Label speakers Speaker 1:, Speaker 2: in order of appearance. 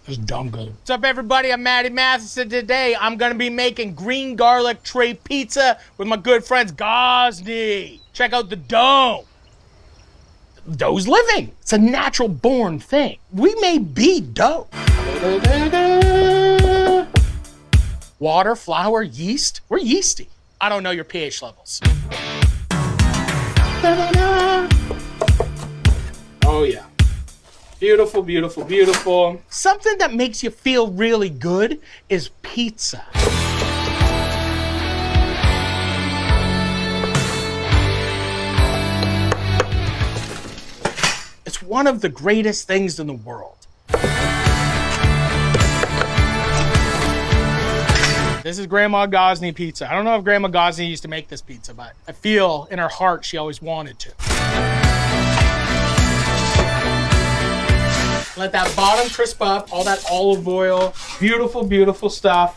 Speaker 1: It's dumb good.
Speaker 2: What's up, everybody? I'm Matty Matheson. Today, I'm gonna be making green garlic tray pizza with my good friends Gosney. Check out the dough. The dough's living. It's a natural born thing. We may be dough. Water, flour, yeast. We're yeasty. I don't know your pH levels. Oh yeah. Beautiful, beautiful, beautiful. Something that makes you feel really good is pizza. It's one of the greatest things in the world. This is Grandma Gosney pizza. I don't know if Grandma Gosney used to make this pizza, but I feel in her heart she always wanted to. Let that bottom crisp up, all that olive oil. Beautiful, beautiful stuff.